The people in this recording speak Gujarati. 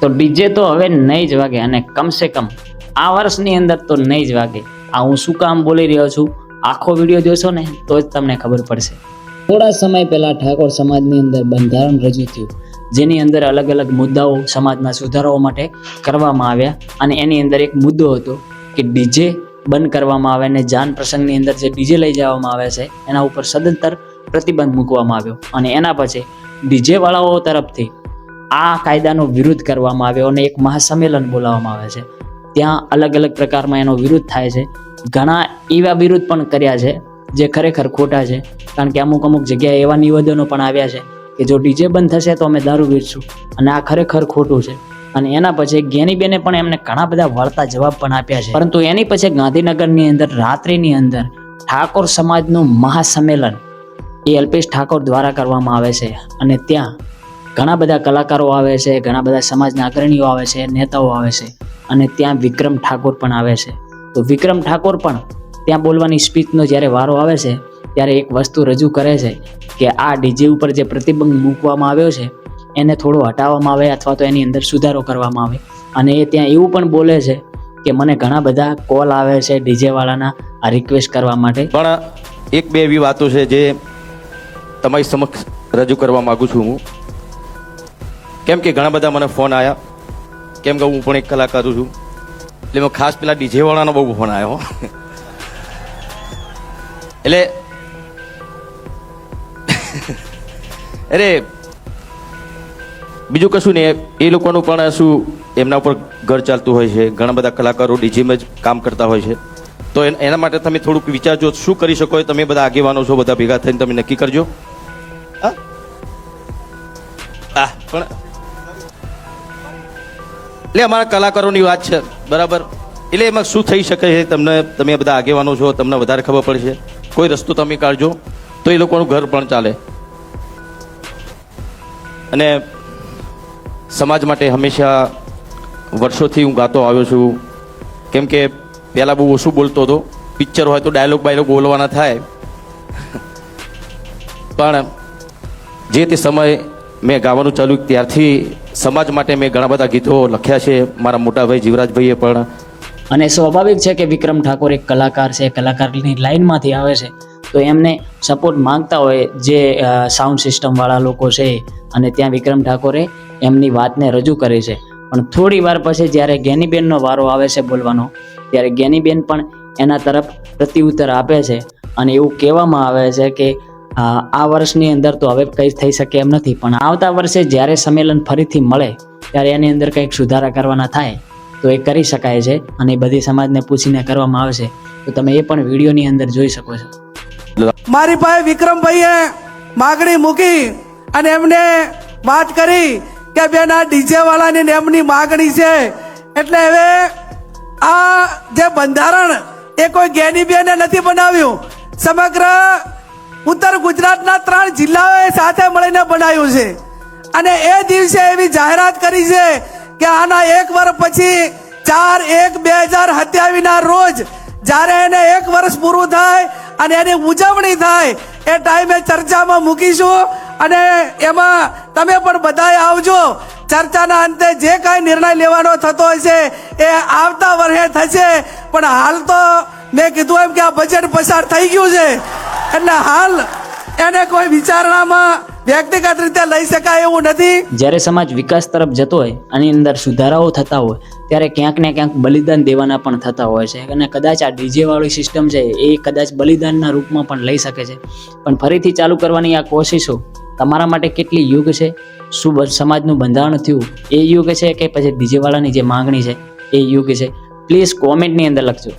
તો ડીજે તો હવે નહીં જ વાગે, અને કમસે કમ આ વર્ષની અંદર તો નહીં જ વાગે. આ હું શું કામ બોલી રહ્યો છું, આખો વિડીયો જોશો ને તો જ તમને ખબર પડશે. થોડા સમય પહેલા ઠાકોર સમાજની અંદર બંધારણ રજૂ થયું, જેની અંદર અલગ અલગ મુદ્દાઓ સમાજના સુધારાઓ માટે કરવામાં આવ્યા. અને એની અંદર એક મુદ્દો હતો કે ડીજે બંધ કરવામાં આવે અને જાન પ્રસંગની અંદર જે ડીજે લઈ જવામાં આવે છે એના ઉપર સદંતર પ્રતિબંધ મૂકવામાં આવ્યો. અને એના પછી ડીજે વાળાઓ તરફથી આ કાયદાનો વિરોધ કરવામાં આવ્યો અને એક મહાસંમેલન બોલાવવામાં આવે છે. ત્યાં અલગ અલગ પ્રકારમાં એનો વિરોધ થાય છે. ઘણા એવા વિરોધ પણ કર્યા છે જે ખરેખર ખોટા છે, કારણ કે અમુક જગ્યાએ એવા નિવેદનો પણ આવ્યા છે કે જો ડીજે બંધ થશે તો અમે દારૂ વેચશું, અને આ ખરેખર ખોટું છે. અને એના પછી જ્ઞાનીબેને પણ એમને ઘણા બધા વળતા જવાબ પણ આપ્યા છે. પરંતુ એની પછી ગાંધીનગરની અંદર રાત્રિની અંદર ઠાકોર સમાજનું મહાસંમેલન એ અલ્પેશ ઠાકોર દ્વારા કરવામાં આવે છે. અને ત્યાં ઘણા બધા કલાકારો આવે છે, ઘણા બધા સમાજના અગ્રણીઓ આવે છે, નેતાઓ આવે છે, અને ત્યાં વિક્રમ ઠાકોર પણ આવે છે. તો વિક્રમ ઠાકોર પણ ત્યાં બોલવાની સ્પીચનો જ્યારે વારો આવે છે ત્યારે એક વસ્તુ રજૂ કરે છે કે આ ડીજે ઉપર જે પ્રતિબંધ મૂકવામાં આવ્યો છે એને થોડો હટાવવામાં આવે અથવા તો એની અંદર સુધારો કરવામાં આવે. અને એ ત્યાં એવું પણ બોલે છે કે મને ઘણા બધા કોલ આવે છે ડીજે વાળાના આ રિક્વેસ્ટ કરવા માટે. પણ એક બે એવી વાતો છે જે તમારી સમક્ષ રજૂ કરવા માગું છું હું. કેમ કે ઘણા બધા મને ફોન આવ્યા, કેમ કે હું પણ એક કલાકાર છું, એટલે મેં ખાસ પેલા ડીજે વાળાનો બહુ ફોન આવ્યો. એટલે અરે બીજું કશું નહીં, એ લોકોનું પણ શું એમના ઉપર ઘર ચાલતું હોય છે. ઘણા બધા કલાકારો ડીજેમાં જ કામ કરતા હોય છે. તો એના માટે તમે થોડુંક વિચારજો શું કરી શકો. તમે બધા આગેવાનો છો, બધા ભેગા થઈને તમે નક્કી કરજો. પણ એટલે અમારા કલાકારોની વાત છે, બરાબર. એટલે એમાં શું થઈ શકે છે તમે બધા આગેવાનો છો, તમને વધારે ખબર પડશે. કોઈ રસ્તો તમે કાઢજો તો એ લોકોનું ઘર પણ ચાલે. અને સમાજ માટે હંમેશા વર્ષોથી હું ગાતો આવ્યો છું. કેમ કે પહેલાં બહુ ઓછું બોલતો હતો. પિક્ચર હોય તો ડાયલોગ બોલવાના થાય, પણ જે તે સમય મેં ગાવાનું ચાલુ ત્યારથી સમાજ માટે મેં ઘણા બધા ગીતો લખ્યા છે. મારા મોટા ભાઈ જીવરાજભાઈએ પણ. અને સ્વાભાવિક છે કે વિક્રમ ઠાકોર એક કલાકાર છે, કલાકારની લાઇનમાંથી આવે છે, તો એમને સપોર્ટ માંગતા હોય જે સાઉન્ડ સિસ્ટમવાળા લોકો છે. અને ત્યાં વિક્રમ ઠાકોરે એમની વાતને રજૂ કરી છે. પણ થોડી વાર પછી જ્યારે જ્ઞાનીબેનનો વારો આવે છે બોલવાનો, ત્યારે જ્ઞાનીબેન પણ એના તરફ પ્રત્યુત્તર આપે છે. અને એવું કહેવામાં આવે છે કે આ વર્ષની અંદર તો હવે કંઈ થઈ શકે એમ નથી, પણ આવતા વર્ષે જ્યારે સંમેલન ફરીથી મળે ત્યારે એની અંદર કંઈક સુધારા કરવાના થાય તો એ કરી શકાય છે. અને બધી સમાજને પૂછીને કરવામાં આવશે. તો તમે એ પણ વિડીયોની અંદર જોઈ શકો છો. મારી પાસે વિક્રમભાઈએ માગણી મૂકી અને એમને વાત કરી કે બેન આ ડીજે વાળાની એમની માગણી છે, એટલે હવે આ જે બંધારણ એ કોઈ જ્ઞાનીબેને નથી બનાવ્યું, સમગ્ર ઉત્તર ગુજરાતના 3 જિલ્લાઓએ સાથે મળીને બનાવ્યું છે. અને એ દિવસે એવી જાહેરાત કરી છે કે આના 1 વર્ષ પછી 4/1/2027 રોજ જ્યારે એને 1 વર્ષ પૂરું થાય અને એની ઉજવણી થાય એ ટાઈમે ચર્ચામાં મૂકીશું. અને એમાં તમે પણ બધાએ આવજો. ચર્ચાના અંતે જે કાંઈ નિર્ણય લેવાનો થતો હશે એ આવતા વર્ષે થશે. પણ હાલ તો મેં કીધું એમ કે આ બજેટ પસાર થઈ ગયું છે, એટલે હાલ એને કોઈ વિચારણામાં વ્યક્તિગત રીતે લઈ શકાય એવું નથી. જ્યારે સમાજ વિકાસ તરફ જતો હોય, આની અંદર સુધારાઓ થતા હોય, ત્યારે ક્યાંક ને ક્યાંક બલિદાન દેવાના પણ થતા હોય છે. અને કદાચ આ ડીજે વાળી સિસ્ટમ છે એ કદાચ બલિદાનના રૂપમાં પણ લઈ શકે છે. પણ ફરીથી ચાલુ કરવાની આ કોશિશો તમારા માટે કેટલી યોગ્ય છે? શું સમાજનું બંધારણ થયું એ યોગ્ય છે કે પછી ડીજે વાળાની જે માંગણી છે એ યોગ્ય છે? પ્લીઝ કોમેન્ટની અંદર લખજો.